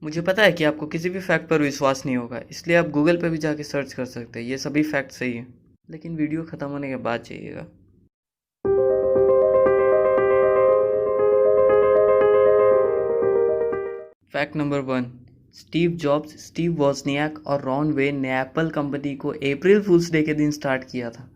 मुझे पता है कि आपको किसी भी फैक्ट पर विश्वास नहीं होगा, इसलिए आप गूगल पे भी जाके सर्च कर सकते हैं। ये सभी फैक्ट सही हैं, लेकिन वीडियो ख़त्म होने के बाद चाहिएगा। Fact number 1। Steve jobs, Steve वॉजनियाक और रॉन वेन ने एप्पल कंपनी को अप्रैल फूल्स डे के दिन स्टार्ट किया था।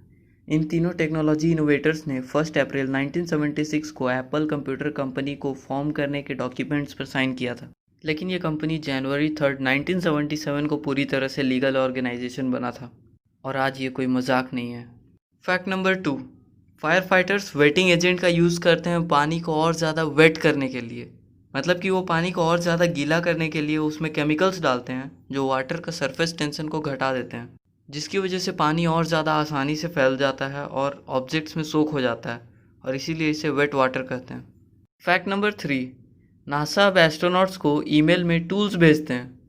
इन तीनों टेक्नोलॉजी इनोवेटर्स ने 1 अप्रैल 1976 को एप्पल कंप्यूटर कंपनी को फॉर्म करने के डॉक्यूमेंट्स पर साइन किया था, लेकिन ये कंपनी जनवरी 3, 1977 को पूरी तरह से लीगल ऑर्गेनाइजेशन बना था। और आज ये कोई मजाक नहीं है। Fact number 2। Fire fighters waiting agent का यूज़ करते हैं पानी को और ज़्यादा वेट करने के लिए। मतलब कि वो पानी को और ज़्यादा गीला करने के लिए उसमें केमिकल्स डालते हैं जो वाटर का सरफेस टेंशन को घटा देते हैं, जिसकी वजह से पानी और ज़्यादा आसानी से फैल जाता है और ऑब्जेक्ट्स में सोख हो जाता है, और इसीलिए इसे वेट वाटर कहते हैं। Fact number 3। नासा अब एस्ट्रोनॉट्स को ईमेल में टूल्स भेजते हैं।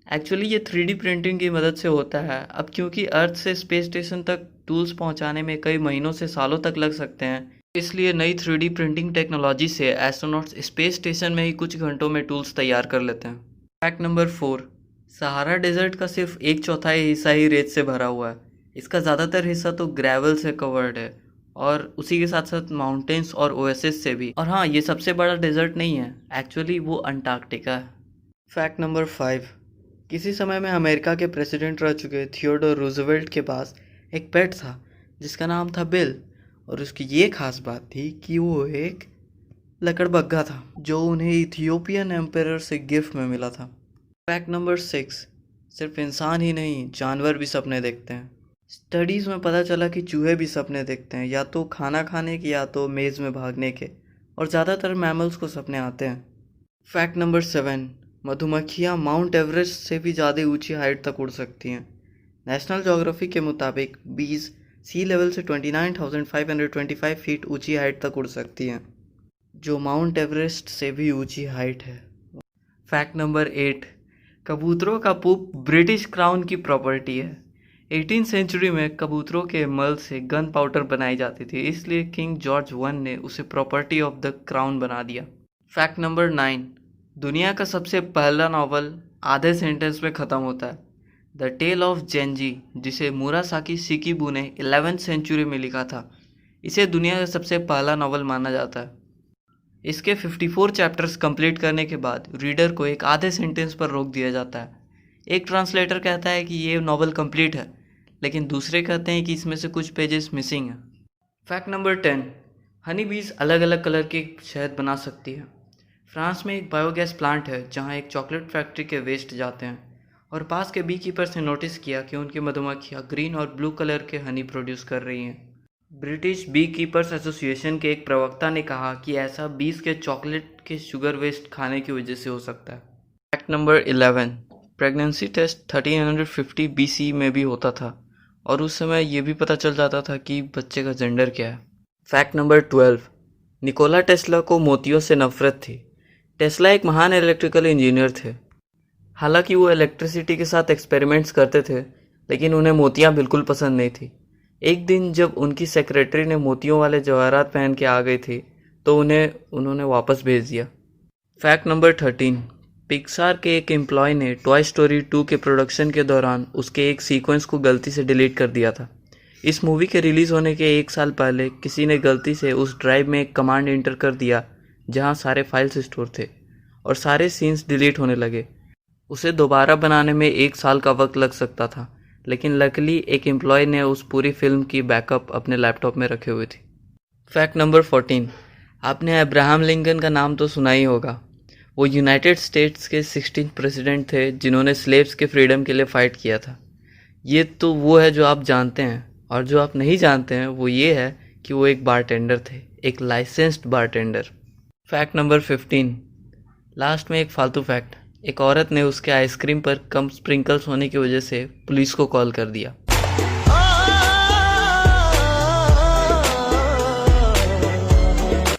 एक्चुअली ये 3D प्रिंटिंग की मदद से होता है। अब क्योंकि अर्थ से स्पेस स्टेशन तक टूल्स पहुंचाने में कई महीनों से सालों तक लग सकते हैं, इसलिए नई 3D प्रिंटिंग टेक्नोलॉजी से एस्ट्रोनॉट्स स्पेस स्टेशन में ही कुछ घंटों में टूल्स तैयार कर लेते हैं। Fact number 4। सहारा डेजर्ट का सिर्फ 1/4 हिस्सा ही रेत से भरा हुआ है। इसका ज़्यादातर हिस्सा तो ग्रेवल से कवर्ड है, और उसी के साथ साथ माउंटेन्स और ओएसिस से भी। और हाँ, ये सबसे बड़ा डेजर्ट नहीं है, एक्चुअली वो अंटार्कटिका है। Fact number 5। किसी समय में अमेरिका के प्रेसिडेंट रह चुके थियोडोर रूजवेल्ट के पास एक पेट था जिसका नाम था बिल, और उसकी ये खास बात थी कि वो एक लकड़बग्गा था जो उन्हें इथियोपियन एम्पायर से गिफ्ट में मिला था। Fact number 6। सिर्फ इंसान ही नहीं, जानवर भी सपने देखते हैं। स्टडीज़ में पता चला कि चूहे भी सपने देखते हैं, या तो खाना खाने के या तो मेज़ में भागने के, और ज़्यादातर मैमल्स को सपने आते हैं। Fact number 7। मधुमक्खियाँ माउंट एवरेस्ट से भी ज़्यादा ऊंची हाइट तक उड़ सकती हैं। नेशनल ज्योग्राफी के मुताबिक बीज सी लेवल से 29,525 फीट ऊंची हाइट तक उड़ सकती हैं, जो माउंट एवरेस्ट से भी ऊंची हाइट है। Fact number 8। कबूतरों का पूप ब्रिटिश क्राउन की प्रॉपर्टी है। 18वीं सेंचुरी में कबूतरों के मल से गन पाउडर बनाई जाती थी, इसलिए किंग जॉर्ज 1 ने उसे प्रॉपर्टी ऑफ द क्राउन बना दिया। Fact number 9। दुनिया का सबसे पहला नॉवल आधे सेंटेंस में ख़त्म होता है। द टेल ऑफ जेंजी, जिसे मुरासाकी शिकिबू ने 11वीं सेंचुरी में लिखा था, इसे दुनिया का सबसे पहला नॉवल माना जाता है। इसके 54 चैप्टर्स कंप्लीट करने के बाद रीडर को एक आधे सेंटेंस पर रोक दिया जाता है। एक ट्रांसलेटर कहता है कि ये नॉवल कंप्लीट है, लेकिन दूसरे कहते हैं कि इसमें से कुछ पेजेस मिसिंग हैं। Fact number 10। हनी बीज अलग अलग कलर के शहद बना सकती है। फ्रांस में एक बायोगैस प्लांट है जहां एक चॉकलेट फैक्ट्री के वेस्ट जाते हैं, और पास के बी कीपर्स ने नोटिस किया कि उनकी मधुमक्खियां ग्रीन और ब्लू कलर के हनी प्रोड्यूस कर रही हैं। ब्रिटिश बी कीपर्स एसोसिएशन के एक प्रवक्ता ने कहा कि ऐसा बीज के चॉकलेट के शुगर वेस्ट खाने की वजह से हो सकता है। Fact number 11। Pregnancy test 1350 BC में भी होता था, और उस समय ये भी पता चल जाता था कि बच्चे का जेंडर क्या है। Fact number 12। निकोला टेस्ला को मोतियों से नफरत थी। टेस्ला एक महान इलेक्ट्रिकल इंजीनियर थे। हालांकि वो इलेक्ट्रिसिटी के साथ एक्सपेरिमेंट्स करते थे, लेकिन उन्हें मोतियां बिल्कुल पसंद नहीं थी। एक दिन जब उनकी सेक्रेटरी ने मोतियों वाले जवाहरात पहन के आ गई थी, तो उन्होंने वापस भेज दिया। Fact number 13। पिक्सार के एक एम्प्लॉय ने टॉय स्टोरी 2 के प्रोडक्शन के दौरान उसके एक सीक्वेंस को गलती से डिलीट कर दिया था। इस मूवी के रिलीज़ होने के 1 साल पहले किसी ने गलती से उस ड्राइव में एक कमांड इंटर कर दिया जहां सारे फाइल्स स्टोर थे, और सारे सीन्स डिलीट होने लगे। उसे दोबारा बनाने में 1 साल का वक्त लग सकता था, लेकिन लकीली एक एम्प्लॉय ने उस पूरी फिल्म की बैकअप अपने लैपटॉप में रखे हुए थी। Fact number 14। आपने अब्राहम लिंकन का नाम तो सुना ही होगा। वो यूनाइटेड स्टेट्स के 16th प्रेसिडेंट थे जिन्होंने स्लेव्स के फ्रीडम के लिए फ़ाइट किया था। ये तो वो है जो आप जानते हैं, और जो आप नहीं जानते हैं वो ये है कि वो एक बारटेंडर थे, एक licensed bartender. Fact number 15। Last में एक फालतू फैक्ट। एक औरत ने उसके आइसक्रीम पर कम स्प्रिंकल्स होने की वजह से पुलिस को कॉल कर दिया।